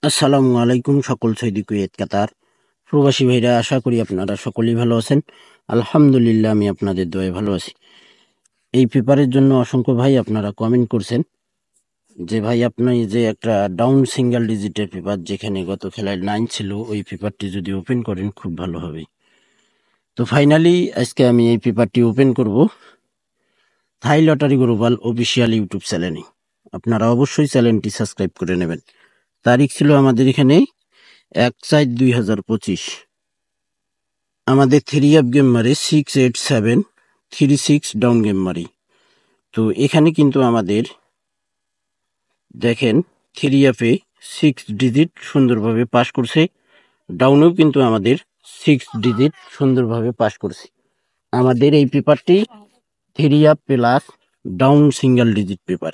আসসালামু আলাইকুম সকল সৌদি কুয়েত কাতার প্রবাসী ভাইরা, আশা করি আপনারা সকলেই ভালো আছেন। আলহামদুলিল্লাহ, আমি আপনাদের দোয়ায় ভালো আছি। এই পেপারের জন্য অসংখ্য ভাই আপনারা কমেন্ট করছেন যে ভাই আপনি যে একটা ডাউন সিঙ্গেল ডিজিটের পেপার যেখানে গত খেলায় 9 ছিল, ওই পেপারটি যদি ওপেন করেন খুব ভালো হবে। তো ফাইনালি আজকে আমি এই পেপারটি ওপেন করব থাই লটারি গ্লোবাল অফিসিয়াল ইউটিউব চ্যানেলে। আপনারা অবশ্যই চ্যানেলটি সাবস্ক্রাইব করে নেবেন। তারিখ ছিল আমাদের এখানে 1/4/2025। আমাদের 3 গেম মারে 68736 ডাউন গেম মারি। তো এখানে কিন্তু আমাদের দেখেন 3 6 ডিজিট সুন্দরভাবে পাস করছে, ডাউনেও কিন্তু আমাদের 6 ডিজিট সুন্দরভাবে পাস করছে। আমাদের এই পেপারটি 3 plus down single digit paper.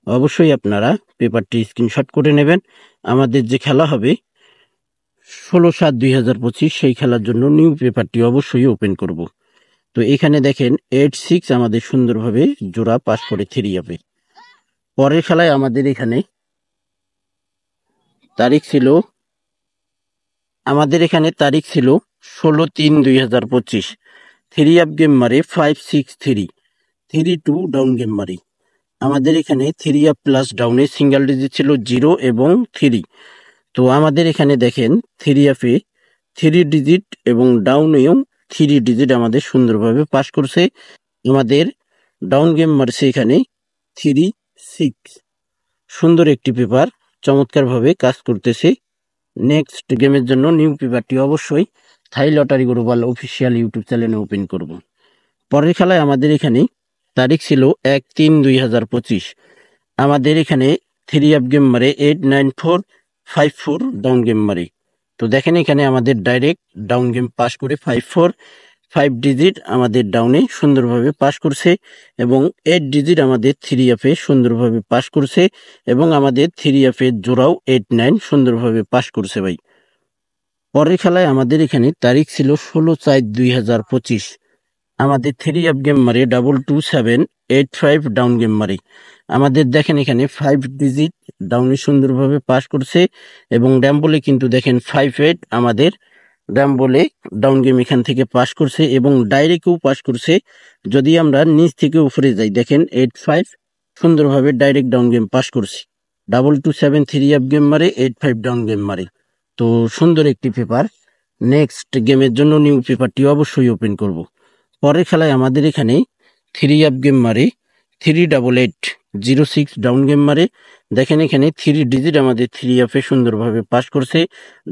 অবশ্যই আপনারা পেপারটি স্ক্রিনশট করে নেবেন। আমাদের যে খেলা হবে 16/7/2025 সেই খেলার জন্য নিউ পেপারটি অবশ্যই ওপেন করব। তো এখানে দেখেন 8-6 আমাদের সুন্দরভাবে জোড়া পাস করে 3 পরের খেলায় আমাদের এখানে তারিখ ছিল 16/3/2025। 3 গেম মারে 5-6-3 3-2 ডাউন গেম মারি। আমাদের এখানে 3 প্লাস ডাউনে সিঙ্গেল ডিজিট ছিল 0 এবং 3। তো আমাদের এখানে দেখেন 3 3 ডিজিট এবং ডাউনেও 3 ডিজিট আমাদের সুন্দরভাবে পাস করছে। আমাদের ডাউন গেম মারছে এখানে 3-6। সুন্দর একটি পেপার, চমৎকারভাবে কাজ করতেছে। নেক্সট গেমের জন্য নিউ পেপারটি অবশ্যই থাই লটারি গ্লোবাল অফিসিয়াল ইউটিউব চ্যানেলে ওপেন করব। পরের খেলায় আমাদের এখানে তারিখ ছিল 1/3/2025। আমাদের এখানে 3 গেম মারে 8-9-4-5-4 ডাউন গেম মারে। তো দেখেন এখানে আমাদের ডাইরেক্ট ডাউন গেম পাস করে 5-4 5 ডিজিট আমাদের ডাউনে সুন্দরভাবে পাস করছে এবং 8 ডিজিট আমাদের 3 সুন্দরভাবে পাস করছে এবং আমাদের 3 জোড়াও 8-9 সুন্দরভাবে পাস করছে ভাই। পরের খেলায় আমাদের এখানে তারিখ ছিল 16/4/2025। আমাদের 3 গেম মারে 227-8-5 ডাউন গেম মারে। আমাদের দেখেন এখানে 5 ডিজিট ডাউনে সুন্দরভাবে পাস করছে এবং ড্যাম্বলে কিন্তু দেখেন 5-8 আমাদের ড্যাম্বলে ডাউন গেম এখান থেকে পাস করছে এবং ডাইরেক্টও পাস করছে। যদি আমরা নিচ থেকে উপরে যাই দেখেন 8-5 সুন্দরভাবে ডাইরেক্ট ডাউন গেম পাস করছি। 227 3 গেম মারে 8-5 ডাউন গেম মারে। তো সুন্দর একটি পেপার। নেক্সট গেমের জন্য নিউ পেপারটি অবশ্যই ওপেন করব। পরের খেলায় আমাদের এখানে 3 গেম মারে 388-06 ডাউন গেম মারে। দেখেন এখানে 3 ডিজিট আমাদের 3 সুন্দরভাবে পাস করছে,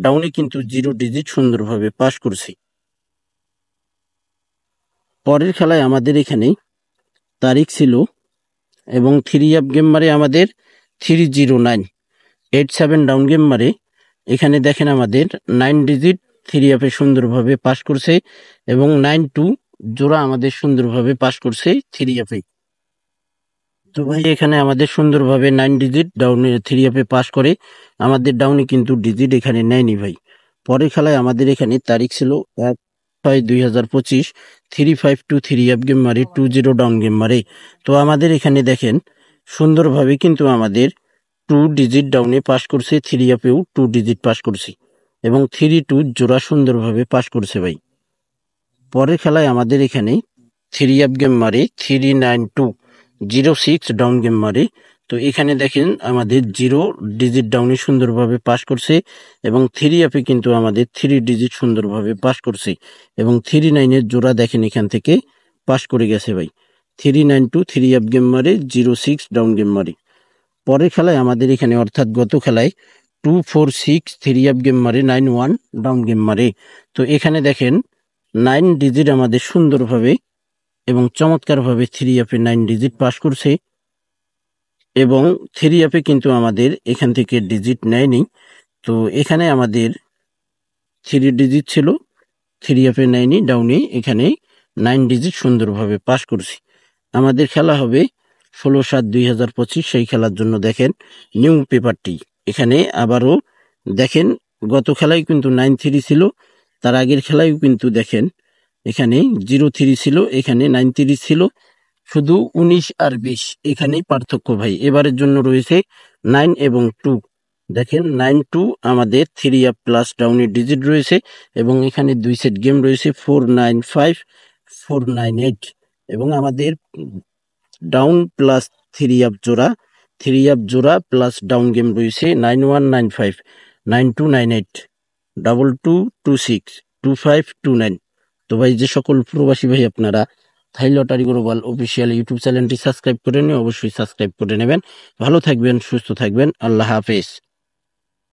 ডাউনে কিন্তু 0 ডিজিট সুন্দরভাবে পাস করছে। পরের খেলায় আমাদের এখানে তারিখ ছিল এবং 3 গেম মারে আমাদের 309-87 ডাউন গেম মারে। এখানে দেখেন আমাদের 9 ডিজিট 3 সুন্দরভাবে পাস করছে এবং 9-2 জোড়া আমাদের সুন্দরভাবে পাস করছে 3 তো ভাই এখানে আমাদের সুন্দরভাবে 9 ডিজিট ডাউনে 3 পাস করে আমাদের ডাউনে কিন্তু ডিজিট এখানে নেয়নি ভাই। পরের খেলায় আমাদের এখানে তারিখ ছিল 1/6/2025। 352 গেম মারে 20 ডাউন গেম মারে। তো আমাদের এখানে দেখেন সুন্দরভাবে কিন্তু আমাদের 2 ডিজিট ডাউনে পাস করছে, 3 2 ডিজিট পাস করছে এবং 3-2 জোড়া সুন্দরভাবে পাস করছে ভাই। পরের খেলায় আমাদের এখানে 3 গেম মারে 392-06 ডাউন গেম মারে। তো এখানে দেখেন আমাদের 0 ডিজিট ডাউনে সুন্দরভাবে পাস করছে এবং 3 কিন্তু আমাদের 3 ডিজিট সুন্দরভাবে পাস করছে এবং 39 জোড়া দেখেন এখান থেকে পাস করে গেছে ভাই। 392 গেম মারে 06 ডাউন গেম মারে। পরের খেলায় আমাদের এখানে অর্থাৎ গত খেলায় 246 গেম মারে 91 ডাউন গেম মারে। তো এখানে দেখেন 9 ডিজিট আমাদের সুন্দরভাবে এবং চমৎকারভাবে 9 ডিজিট পাস করছে এবং 3 কিন্তু আমাদের এখান থেকে ডিজিট নেয়নি। তো এখানে আমাদের 3 ডিজিট ছিল, 3 নেয়নি, ডাউনে এখানে 9 ডিজিট সুন্দরভাবে পাস করছি। আমাদের খেলা হবে 16/7/2025। সেই খেলার জন্য দেখেন নিউ পেপারটি এখানে আবারও দেখেন গত খেলায় কিন্তু 9-3 ছিল, তার আগের খেলায় কিন্তু দেখেন এখানে 0-3 ছিল, এখানে 9-3 ছিল, শুধু 19 আর 20 এখানেই পার্থক্য ভাই। এবারের জন্য রয়েছে 9 এবং 2। দেখেন 9-2 আমাদের 3 আপ প্লাস ডাউনের ডিজিট রয়েছে এবং এখানে 2 সেট গেম রয়েছে 495, 498 এবং আমাদের ডাউন প্লাস 3 আপ জোড়া প্লাস ডাউন গেম রয়েছে 9195, 9298, 2226, 2529। তো ভাই যে সকল প্রবাসী ভাই আপনারা থাই লটারি গ্লোবাল অফিসিয়াল ইউটিউব চ্যানেলটি সাবস্ক্রাইব করে নিয়ে অবশ্যই সাবস্ক্রাইব করে নেবেন। ভালো থাকবেন, সুস্থ থাকবেন, আল্লাহ হাফেজ।